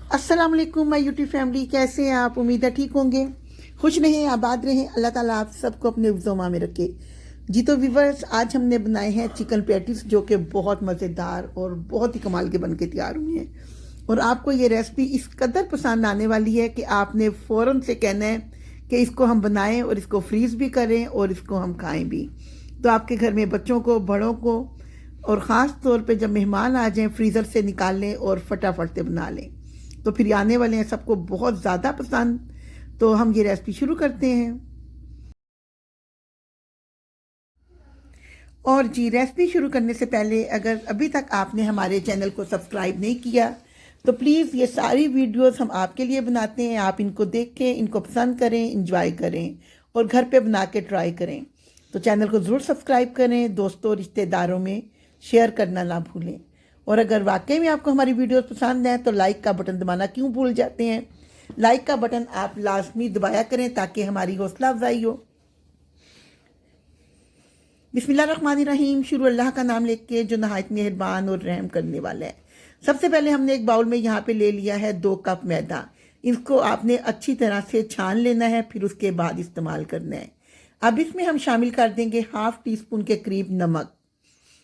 अस्सलाम वालेकुम my YouTube family, कैसे हैं आप? उम्मीद है ठीक होंगे, खुश रहें, आबाद रहें। अल्लाह ताला आप सबको अपने हिफ्ज़-ओ-मा में रखे। जी तो व्यूवर्स, आज हमने बनाए हैं चिकन पैटीज जो कि बहुत मज़ेदार और बहुत ही कमाल के बन के तैयार हुए हैं। और आपको ये रेसिपी इस कदर पसंद आने वाली है कि आपने फ़ौरन से कहना है कि इसको हम बनाएं और इसको फ्रीज़ भी करें और इसको हम खाएं भी। तो आपके घर में बच्चों को, बड़ों को और ख़ास तौर पे जब मेहमान आ जाएं फ्रीज़र से निकाल लें और फटाफट से बना लें, तो फिर आने वाले हैं सबको बहुत ज़्यादा पसंद। तो हम ये रेसिपी शुरू करते हैं। और जी, रेसिपी शुरू करने से पहले अगर अभी तक आपने हमारे चैनल को सब्सक्राइब नहीं किया तो प्लीज़, ये सारी वीडियोस हम आपके लिए बनाते हैं, आप इनको देखें, इनको पसंद करें, इंजॉय करें और घर पे बना के ट्राई करें। तो चैनल को ज़रूर सब्सक्राइब करें, दोस्तों रिश्तेदारों में शेयर करना ना भूलें। और अगर वाकई में आपको हमारी वीडियोस पसंद है तो लाइक का बटन दबाना क्यों भूल जाते हैं? लाइक का बटन आप लाजमी दबाया करें ताकि हमारी हौसला अफजाई हो। बिस्मिल्लाहिर्रहमानिर्रहीम। शुरू अल्लाह का नाम लेके जो नहायत मेहरबान और रहम करने वाला है। सबसे पहले हमने एक बाउल में यहाँ पे ले लिया है 2 कप मैदा। इसको आपने अच्छी तरह से छान लेना है, फिर उसके बाद इस्तेमाल करना है। अब इसमें हम शामिल कर देंगे 1/2 टीस्पून के करीब नमक।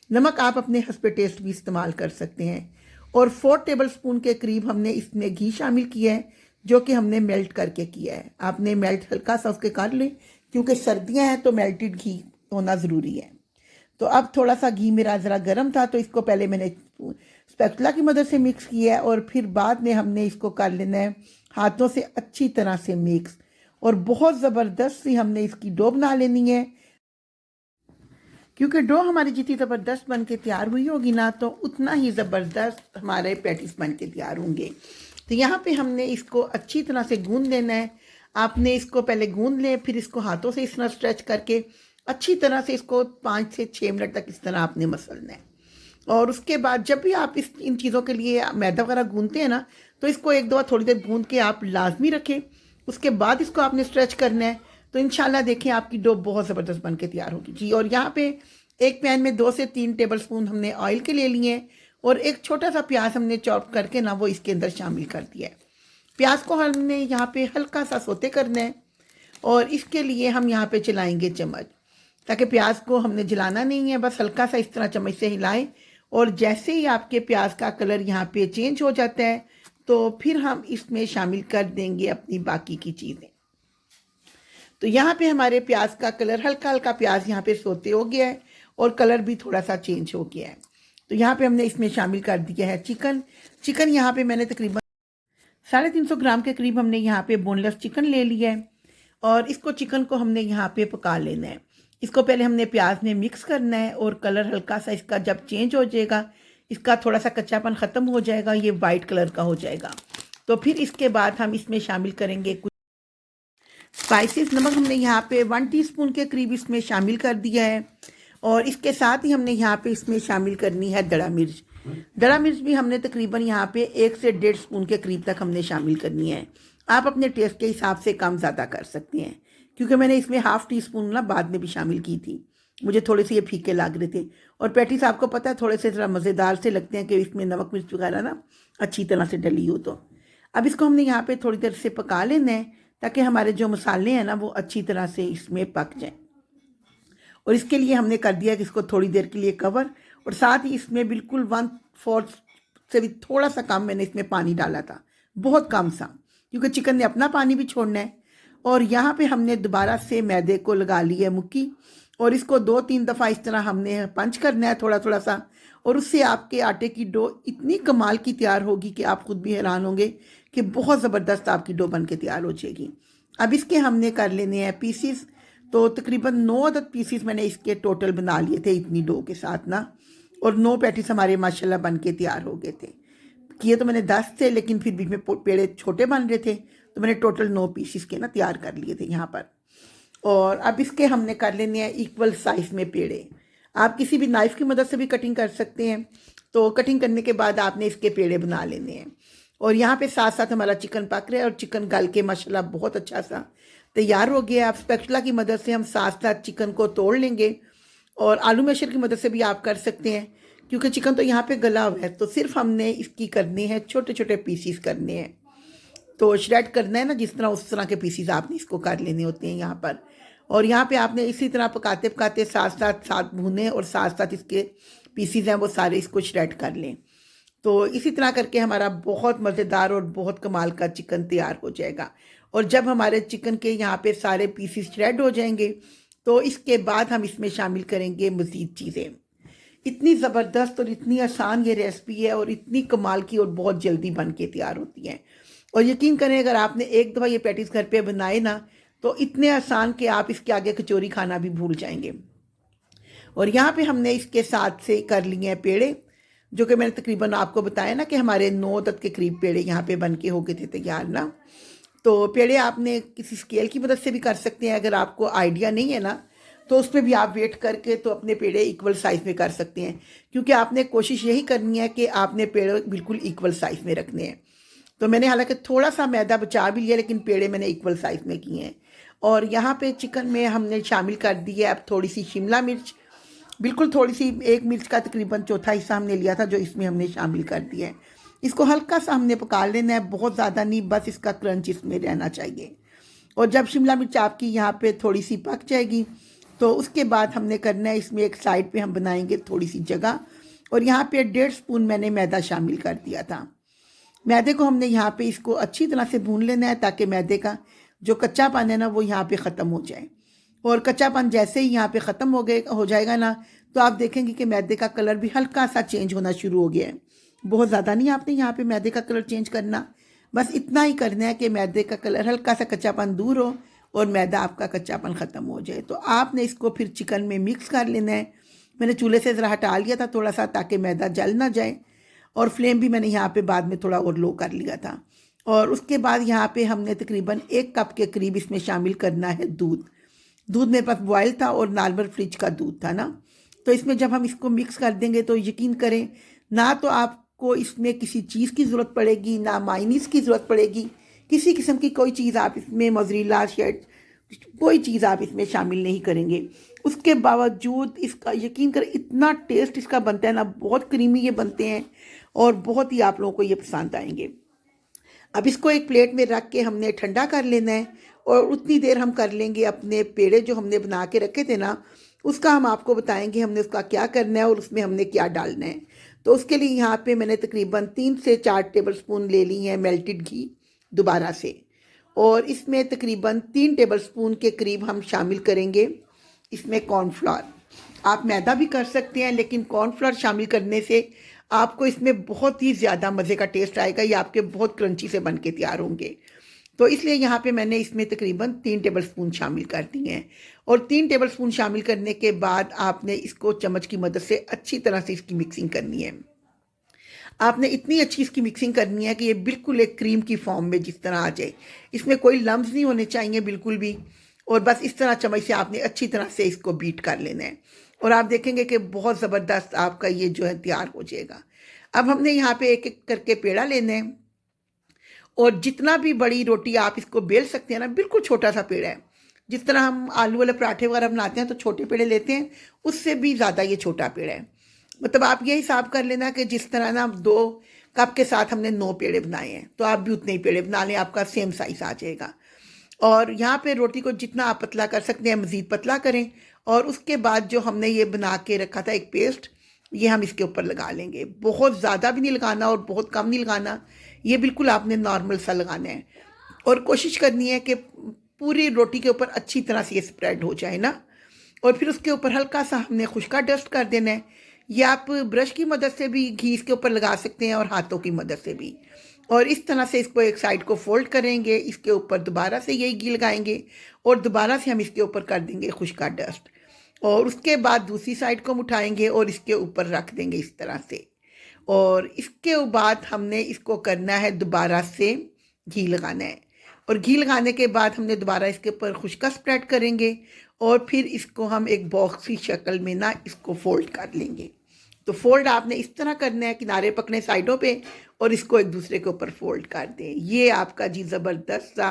नमक आप अपने हस्ब टेस्ट भी इस्तेमाल कर सकते हैं। और 4 टेबल स्पून के करीब हमने इसमें घी शामिल किया है, जो कि हमने मेल्ट करके किया है। आपने मेल्ट हल्का सा उसके कर लें, क्योंकि सर्दियां हैं तो मेल्टेड घी होना ज़रूरी है। तो अब थोड़ा सा घी मेरा ज़रा गर्म था, तो इसको पहले मैंने स्पैचुला की मदद से मिक्स किया है और फिर बाद में हमने इसको कर लेना है हाथों से अच्छी तरह से मिक्स। और बहुत ज़बरदस्त सी हमने इसकी डो बना लेनी है, क्योंकि डो हमारी जितनी ज़बरदस्त बन के तैयार हुई होगी ना, तो उतना ही ज़बरदस्त हमारे पैटीज बन के तैयार होंगे। तो यहाँ पे हमने इसको अच्छी तरह से गूंद लेना है। आपने इसको पहले गूंद लें, फिर इसको हाथों से इस तरह स्ट्रेच करके अच्छी तरह से इसको 5 से 6 मिनट तक इस तरह आपने मसलना है। और उसके बाद जब भी आप इन चीज़ों के लिए मैदा वगैरह गूंदते हैं ना, तो इसको एक दो बार थोड़ी देर गूंद के आप लाजमी रखें। उसके बाद इसको आपने स्ट्रेच करना है, तो इंशाल्लाह देखें आपकी डो बहुत ज़बरदस्त बन के तैयार होगी जी। और यहाँ पे एक पैन में 2 से 3 टेबल स्पून हमने ऑयल के ले लिए हैं और एक छोटा सा प्याज हमने चॉप करके ना वो इसके अंदर शामिल कर दिया है। प्याज को हमने यहाँ पे हल्का सा सोते करना है और इसके लिए हम यहाँ पे चलाएंगे चम्मच, ताकि प्याज को हमने जलाना नहीं है, बस हल्का सा इस तरह चम्मच से हिलाएं। और जैसे ही आपके प्याज का कलर यहाँ पे चेंज हो जाता है, तो फिर हम इसमें शामिल कर देंगे अपनी बाकी की चीज़ें। तो यहाँ पे हमारे प्याज का कलर हल्का हल्का प्याज यहाँ पे सोते हो गया है और कलर भी थोड़ा सा चेंज हो गया है। तो यहाँ पे हमने इसमें शामिल कर दिया है चिकन यहाँ पे मैंने तकरीबन 350 ग्राम के करीब हमने यहाँ पे बोनलेस चिकन ले लिया है। और इसको चिकन को हमने यहाँ पे पका लेना है। इसको पहले हमने प्याज में मिक्स करना है और कलर हल्का सा इसका जब चेंज हो जाएगा, इसका थोड़ा सा कच्चापन ख़त्म हो जाएगा, ये वाइट कलर का हो जाएगा, तो फिर इसके बाद हम इसमें शामिल करेंगे कुछ स्पाइसेस। नमक हमने यहाँ पे 1 टीस्पून के करीब इसमें शामिल कर दिया है। और इसके साथ ही हमने यहाँ पे इसमें शामिल करनी है दड़ा मिर्च। दड़ा मिर्च भी हमने तकरीबन यहाँ पे 1 से 1.5 स्पून के करीब तक हमने शामिल करनी है। आप अपने टेस्ट के हिसाब से कम ज़्यादा कर सकते हैं, क्योंकि मैंने इसमें 1/2 टीस्पून ना बाद में भी शामिल की थी, मुझे थोड़े से ये फीके लग रहे थे। और पैटीज आपको पता है थोड़े से ज़रा मज़ेदार से लगते हैं कि इसमें नमक मिर्च वगैरह ना अच्छी तरह से डली हो। तो अब इसको हमने यहाँ पे थोड़ी देर से पका लेना है, ताकि हमारे जो मसाले हैं ना वो अच्छी तरह से इसमें पक जाएं। और इसके लिए हमने कर दिया कि इसको थोड़ी देर के लिए कवर, और साथ ही इसमें बिल्कुल 1/4 से भी थोड़ा सा कम मैंने इसमें पानी डाला था, बहुत कम सा, क्योंकि चिकन ने अपना पानी भी छोड़ना है। और यहाँ पे हमने दोबारा से मैदे को लगा ली है मुक्की, और इसको 2-3 दफ़ा इस तरह हमने पंच करना है थोड़ा थोड़ा सा। और उससे आपके आटे की डो इतनी कमाल की तैयार होगी कि आप खुद भी हैरान होंगे कि बहुत ज़बरदस्त आपकी डो बन के तैयार हो जाएगी। अब इसके हमने कर लेने हैं पीसीस। तो तकरीबन 9 अदद पीसीस मैंने इसके टोटल बना लिए थे इतनी डो के साथ ना। और 9 पैटीस हमारे माशाल्लाह बन के तैयार हो गए थे। किए तो मैंने 10 थे, लेकिन फिर बीच में पेड़े छोटे बन रहे थे, तो मैंने टोटल 9 पीसीस के ना तैयार कर लिए थे यहाँ पर। और अब इसके हमने कर लेने हैं इक्वल साइज़ में पेड़े। आप किसी भी नाइफ़ की मदद से भी कटिंग कर सकते हैं। तो कटिंग करने के बाद आपने इसके पेड़े बना लेने हैं। और यहाँ पे साथ साथ हमारा चिकन पक रहा है और चिकन गल के माशाल्लाह बहुत अच्छा सा तैयार हो गया। आप स्पैचुला की मदद से हम साथ साथ चिकन को तोड़ लेंगे, और आलू मैशर की मदद से भी आप कर सकते हैं, क्योंकि चिकन तो यहाँ पे गला हुआ है, तो सिर्फ हमने इसकी करनी है छोटे छोटे पीसीस करने हैं। तो श्रेड करना है ना, जिस तरह उस तरह के पीसीस आपने इसको कर लेने होते हैं यहाँ पर। और यहाँ पे आपने इसी तरह पकाते पकाते साथ साथ साथ भूनें और साथ साथ इसके पीसीस हैं वो सारे इसको श्रेड कर लें। तो इसी तरह करके हमारा बहुत मज़ेदार और बहुत कमाल का चिकन तैयार हो जाएगा। और जब हमारे चिकन के यहाँ पे सारे पीसीस श्रेड हो जाएंगे तो इसके बाद हम इसमें शामिल करेंगे मज़ीद चीज़ें। इतनी ज़बरदस्त और इतनी आसान ये रेसिपी है और इतनी कमाल की और बहुत जल्दी बन के तैयार होती है। और यकीन करें अगर आपने एक दफ़ा ये पैटीज़ घर पे बनाए ना तो इतने आसान कि आप इसके आगे कचौरी खाना भी भूल जाएंगे। और यहाँ पे हमने इसके साथ से कर लिए हैं पेड़े, जो कि मैंने तकरीबन आपको बताया ना कि हमारे 9 तक के करीब पेड़े यहाँ पे बन के हो गए थे तैयार ना। तो पेड़े आपने किसी स्केल की मदद से भी कर सकते हैं, अगर आपको आइडिया नहीं है ना तो उस पर भी आप वेट करके तो अपने पेड़े इक्वल साइज़ में कर सकते हैं, क्योंकि आपने कोशिश यही करनी है कि आपने पेड़े बिल्कुल इक्वल साइज़ में रखने हैं। तो मैंने हालांकि थोड़ा सा मैदा बचा भी लिया, लेकिन पेड़े मैंने इक्वल साइज़ में किए हैं। और यहाँ पे चिकन में हमने शामिल कर दी है अब थोड़ी सी शिमला मिर्च, बिल्कुल थोड़ी सी, एक मिर्च का तकरीबन चौथा हिस्सा हमने लिया था जो इसमें हमने शामिल कर दिया है। इसको हल्का सा हमने पका लेना है, बहुत ज़्यादा नहीं, बस इसका क्रंच इसमें रहना चाहिए। और जब शिमला मिर्च आपकी यहाँ पे थोड़ी सी पक जाएगी तो उसके बाद हमने करना है, इसमें एक साइड पे हम बनाएंगे थोड़ी सी जगह। और यहाँ पे 1.5 स्पून मैंने मैदा शामिल कर दिया था। मैदे को हमने यहाँ पे इसको अच्छी तरह से भून लेना है ताकि मैदे का जो कच्चापन है ना वो यहाँ पे ख़त्म हो जाए। और कच्चापन जैसे ही यहाँ पे ख़त्म हो जाएगा ना तो आप देखेंगे कि मैदे का कलर भी हल्का सा चेंज होना शुरू हो गया है। बहुत ज़्यादा नहीं आपने यहाँ पे मैदे का कलर चेंज करना, बस इतना ही करना है कि मैदे का कलर हल्का सा कच्चापन दूर हो और मैदा आपका कच्चापन ख़त्म हो जाए। तो आपने इसको फिर चिकन में मिक्स कर लेना है। मैंने चूल्हे से ज़रा हटा लिया था थोड़ा सा ताकि मैदा जल ना जाए, और फ्लेम भी मैंने यहाँ पे बाद में थोड़ा और लो कर लिया था। और उसके बाद यहाँ पे हमने तकरीबन 1 कप के करीब इसमें शामिल करना है दूध। दूध मेरे पास बॉयल था और नॉर्मल फ्रिज का दूध था ना। तो इसमें जब हम इसको मिक्स कर देंगे तो यकीन करें ना तो आपको इसमें किसी चीज़ की ज़रूरत पड़ेगी, ना मायनीस की ज़रूरत पड़ेगी, किसी किस्म की कोई चीज़ आप इसमें मोज़रेला शेड कोई चीज़ आप इसमें शामिल नहीं करेंगे। उसके बावजूद इसका यकीन करें इतना टेस्ट इसका बनता है ना, बहुत क्रीमी ये बनते हैं और बहुत ही आप लोगों को ये पसंद आएंगे। अब इसको एक प्लेट में रख के हमने ठंडा कर लेना है और उतनी देर हम कर लेंगे अपने पेड़े जो हमने बना के रखे थे ना, उसका हम आपको बताएंगे हमने उसका क्या करना है और उसमें हमने क्या डालना है। तो उसके लिए यहाँ पे मैंने तकरीबन 3 से 4 टेबल स्पून ले ली हैं मेल्टेड घी दोबारा से, और इसमें तकरीबन 3 टेबल स्पून के करीब हम शामिल करेंगे इसमें कॉर्नफ्लोर। आप मैदा भी कर सकते हैं, लेकिन कॉर्नफ्लोर शामिल करने से आपको इसमें बहुत ही ज़्यादा मज़े का टेस्ट आएगा, ये आपके बहुत क्रंची से बन के तैयार होंगे। तो इसलिए यहाँ पे मैंने इसमें तकरीबन 3 टेबल स्पून शामिल कर दिए हैं। और 3 टेबल स्पून शामिल करने के बाद आपने इसको चम्मच की मदद से अच्छी तरह से इसकी मिक्सिंग करनी है। आपने इतनी अच्छी इसकी मिक्सिंग करनी है कि ये बिल्कुल एक क्रीम की फॉर्म में जिस तरह आ जाए, इसमें कोई लम्स नहीं होने चाहिए बिल्कुल भी। और बस इस तरह चम्मच से आपने अच्छी तरह से इसको बीट कर लेना है और आप देखेंगे कि बहुत ज़बरदस्त आपका ये जो है तैयार हो जाएगा। अब हमने यहाँ पे एक एक करके पेड़ा लेना है और जितना भी बड़ी रोटी आप इसको बेल सकते हैं ना, बिल्कुल छोटा सा पेड़ा है। जिस तरह हम आलू वाले पराठे वगैरह बनाते हैं तो छोटे पेड़े लेते हैं, उससे भी ज़्यादा ये छोटा पेड़ा है। मतलब आप ये हिसाब कर लेना कि जिस तरह ना 2 कप के साथ हमने 9 पेड़े बनाए हैं तो आप भी उतने ही पेड़े बना लें, आपका सेम साइज़ आ जाएगा। और यहाँ पे रोटी को जितना आप पतला कर सकते हैं मज़ीद पतला करें। और उसके बाद जो हमने ये बना के रखा था एक पेस्ट, ये हम इसके ऊपर लगा लेंगे। बहुत ज़्यादा भी नहीं लगाना और बहुत कम नहीं लगाना, ये बिल्कुल आपने नॉर्मल सा लगाना है। और कोशिश करनी है कि पूरी रोटी के ऊपर अच्छी तरह से ये स्प्रेड हो जाए ना। और फिर उसके ऊपर हल्का सा हमने खुशका डस्ट कर देना है। ये आप ब्रश की मदद से भी घी इसके ऊपर लगा सकते हैं और हाथों की मदद से भी। और इस तरह से इसको एक साइड को फोल्ड करेंगे, इसके ऊपर दोबारा से यही घी लगाएंगे और दोबारा से हम इसके ऊपर कर देंगे खुशका डस्ट। और उसके बाद दूसरी साइड को हम उठाएंगे और इसके ऊपर रख देंगे इस तरह से। और इसके बाद हमने इसको करना है दोबारा से घी लगाना है। और घी लगाने के बाद हमने दोबारा इसके ऊपर खुशका स्प्रेड करेंगे और फिर इसको हम एक बॉक्स की शक्ल में ना इसको फोल्ड कर लेंगे। तो फोल्ड आपने इस तरह करना है, किनारे पकड़े साइडों पे और इसको एक दूसरे के ऊपर फोल्ड कर दें। ये आपका जी ज़बरदस्त सा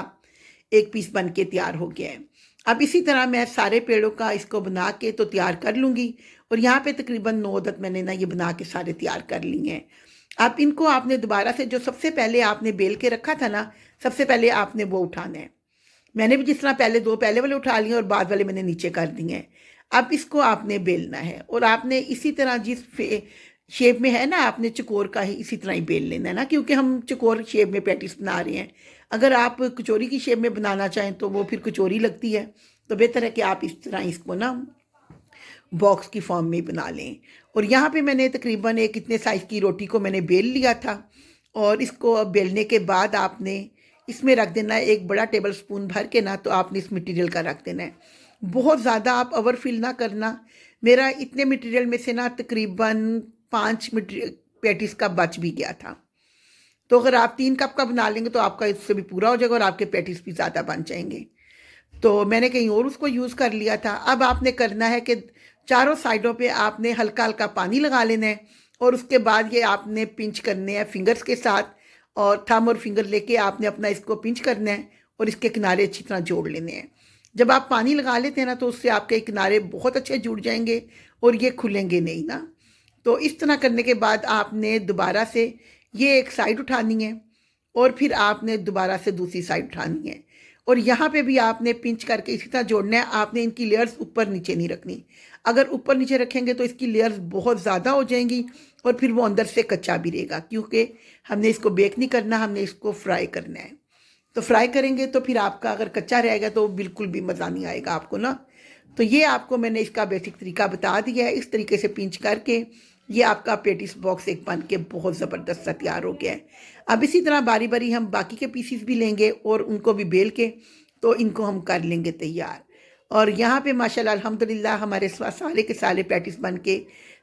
एक पीस बन के तैयार हो गया है। अब इसी तरह मैं सारे पेड़ों का इसको बना के तो तैयार कर लूँगी और यहाँ पे तकरीबन 9 अदद मैंने ना ये बना के सारे तैयार कर लिए हैं। आप इनको आपने दोबारा से जो सबसे पहले आपने बेल के रखा था ना, सबसे पहले आपने वो उठाना है। मैंने भी जिस तरह पहले 2 पहले वाले उठा लिए और बाद वाले मैंने नीचे कर दिए हैं। अब इसको आपने बेलना है और आपने इसी तरह जिस शेप में है ना, आपने चकोर का ही इसी तरह ही बेल लेना है ना, क्योंकि हम चकोर शेप में पैटीज बना रहे हैं। अगर आप कचौरी की शेप में बनाना चाहें तो वो फिर कचौरी लगती है, तो बेहतर है कि आप इस तरह इसको ना बॉक्स की फॉर्म में बना लें। और यहाँ पे मैंने तकरीबन एक इतने साइज़ की रोटी को मैंने बेल लिया था और इसको बेलने के बाद आपने इसमें रख देना है 1 बड़ा टेबल स्पून भर के ना, तो आपने इस मटेरियल का रख देना है। बहुत ज़्यादा आप ओवर फिल ना करना। मेरा इतने मटेरियल में से ना तकरीबन 5 पैटीज़ का बच भी गया था। तो अगर आप 3 कप का बना लेंगे तो आपका इससे भी पूरा हो जाएगा और आपके पैटीज़ भी ज़्यादा बन जाएंगे। तो मैंने कहीं और उसको यूज़ कर लिया था। अब आपने करना है कि चारों साइडों पे आपने हल्का हल्का पानी लगा लेना है और उसके बाद ये आपने पिंच करने हैं फिंगर्स के साथ, और थंब और फिंगर लेके आपने अपना इसको पिंच करना है और इसके किनारे अच्छी तरह जोड़ लेने हैं। जब आप पानी लगा लेते हैं ना तो उससे आपके किनारे बहुत अच्छे जुड़ जाएंगे और ये खुलेंगे नहीं ना। तो इस तरह करने के बाद आपने दोबारा से ये एक साइड उठानी है और फिर आपने दोबारा से दूसरी साइड उठानी है और यहाँ पे भी आपने पिंच करके इसी तरह जोड़ना है। आपने इनकी लेयर्स ऊपर नीचे नहीं रखनी। अगर ऊपर नीचे रखेंगे तो इसकी लेयर्स बहुत ज़्यादा हो जाएंगी और फिर वो अंदर से कच्चा भी रहेगा, क्योंकि हमने इसको बेक नहीं करना, हमने इसको फ्राई करना है। तो फ्राई करेंगे तो फिर आपका अगर कच्चा रहेगा तो बिल्कुल भी मज़ा नहीं आएगा आपको ना। तो ये आपको मैंने इसका बेसिक तरीका बता दिया है। इस तरीके से पिंच करके ये आपका पेटिस बॉक्स एक बन के बहुत ज़बरदस्त सा तैयार हो गया है। अब इसी तरह बारी बारी हम बाकी के पीसीस भी लेंगे और उनको भी बेल के तो इनको हम कर लेंगे तैयार। और यहाँ पे माशाल्लाह अल्हम्दुलिल्लाह हमारे सारे के सारे पैटिस बन के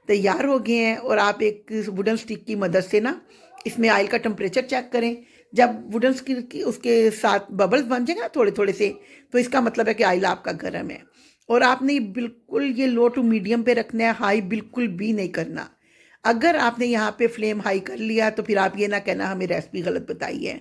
तैयार हो गए हैं। और आप एक वुडन स्टिक की मदद से ना इसमें ऑयल का टेम्परेचर चेक करें। जब वुडन स्टिक की उसके साथ बबल्स बन जाएंगे ना थोड़े थोड़े से, तो इसका मतलब है कि ऑयल आपका गर्म है। और आपने बिल्कुल ये लो टू मीडियम पे रखना है, हाई बिल्कुल भी नहीं करना। अगर आपने यहाँ पे फ्लेम हाई कर लिया तो फिर आप ये ना कहना हमें रेसिपी गलत बताई है।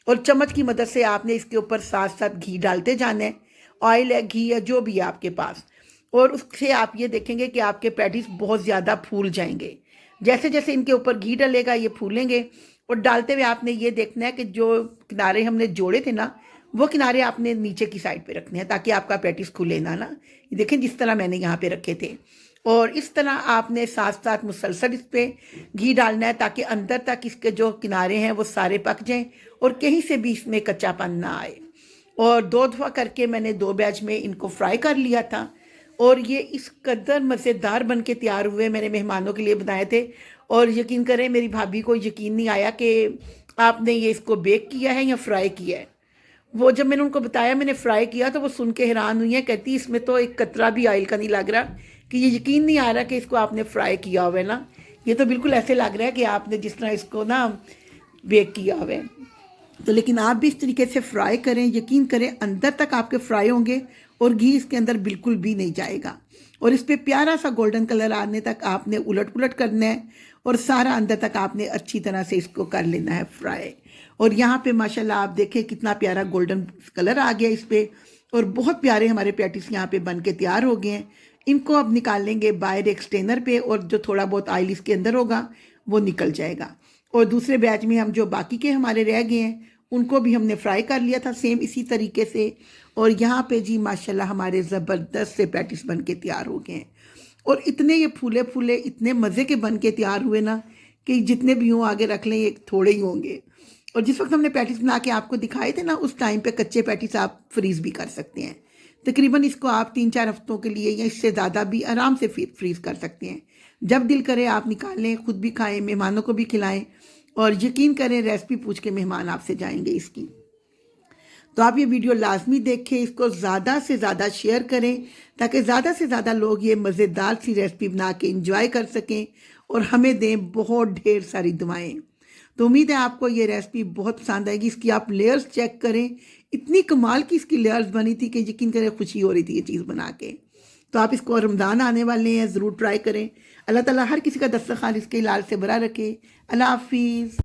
और चम्मच की मदद से आपने इसके ऊपर साथ साथ घी डालते जाना है, ऑयल है, घी है, जो भी है आपके पास। और उससे आप ये देखेंगे कि आपके पैटीज बहुत ज़्यादा फूल जाएंगे। जैसे जैसे इनके ऊपर घी डलेगा ये फूलेंगे। और डालते हुए आपने ये देखना है कि जो किनारे हमने जोड़े थे ना, वो किनारे आपने नीचे की साइड पे रखने हैं ताकि आपका पैटीज खुले ना। ये देखें जिस तरह मैंने यहाँ पे रखे थे। और इस तरह आपने साथ साथ मुसलसल इस पर घी डालना है ताकि अंदर तक इसके जो किनारे हैं वो सारे पक जाएं और कहीं से भी इसमें कच्चापन ना आए। और 2 दफ़ा करके मैंने 2 बैच में इनको फ्राई कर लिया था और ये इस कदर मज़ेदार बन के तैयार हुए। मैंने मेहमानों के लिए बनाए थे और यकीन करें मेरी भाभी को यकीन नहीं आया कि आपने ये इसको बेक किया है या फ्राई किया है। वो जब मैंने उनको बताया मैंने फ्राई किया तो वो सुन के हैरान हुई है। कहती इसमें तो एक कतरा भी ऑयल का नहीं लग रहा, कि ये यकीन नहीं आ रहा कि इसको आपने फ्राई किया हुआ है ना। ये तो बिल्कुल ऐसे लग रहा है कि आपने जिस तरह इसको ना बेक किया हुआ है। तो लेकिन आप भी इस तरीके से फ्राई करें, यकीन करें अंदर तक आपके फ्राई होंगे और घी इसके अंदर बिल्कुल भी नहीं जाएगा। और इस पर प्यारा सा गोल्डन कलर आने तक आपने उलट पुलट करना है और सारा अंदर तक आपने अच्छी तरह से इसको कर लेना है फ्राई। और यहाँ पे माशाल्लाह आप देखें कितना प्यारा गोल्डन कलर आ गया इस पर और बहुत प्यारे हमारे पैटीज यहाँ पे बन के तैयार हो गए हैं। इनको अब निकाल लेंगे बाहर एक स्ट्रेनर पे और जो थोड़ा बहुत ऑयल इसके अंदर होगा वो निकल जाएगा। और दूसरे बैच में हम जो बाकी के हमारे रह गए हैं उनको भी हमने फ्राई कर लिया था सेम इसी तरीके से। और यहाँ पे जी माशाल्लाह हमारे ज़बरदस्त से पैटीज बन के तैयार हो गए हैं और इतने ये फूले फूले इतने मज़े के बन के तैयार हुए ना कि जितने भी हों आगे रख लें ये थोड़े ही होंगे। और जिस वक्त हमने पैटीज बना के आपको दिखाए थे ना उस टाइम पे कच्चे पैटीज आप फ्रीज़ भी कर सकते हैं। तकरीबन इसको आप 3-4 हफ्तों के लिए या इससे ज़्यादा भी आराम से फ्रीज़ कर सकते हैं। जब दिल करे आप निकाल लें, खुद भी खाएं, मेहमानों को भी खिलाएं और यकीन करें रेसिपी पूछ के मेहमान आपसे जाएंगे इसकी। तो आप ये वीडियो लाजमी देखें, इसको ज़्यादा से ज़्यादा शेयर करें ताकि ज़्यादा से ज़्यादा लोग ये मज़ेदार सी रेसिपी बना के इंजॉय कर सकें और हमें दें बहुत ढेर सारी दुआएं। तो उम्मीद है आपको ये रेसिपी बहुत पसंद आएगी। इसकी आप लेयर्स चेक करें, इतनी कमाल की इसकी लेयर्स बनी थी कि यकीन करें खुशी हो रही थी ये चीज़ बना के। तो आप इसको रमज़ान आने वाले हैं ज़रूर ट्राई करें। अल्लाह ताला हर किसी का दस्तरखान इसके लाल से भरा रखे। अल्लाह हाफिज़।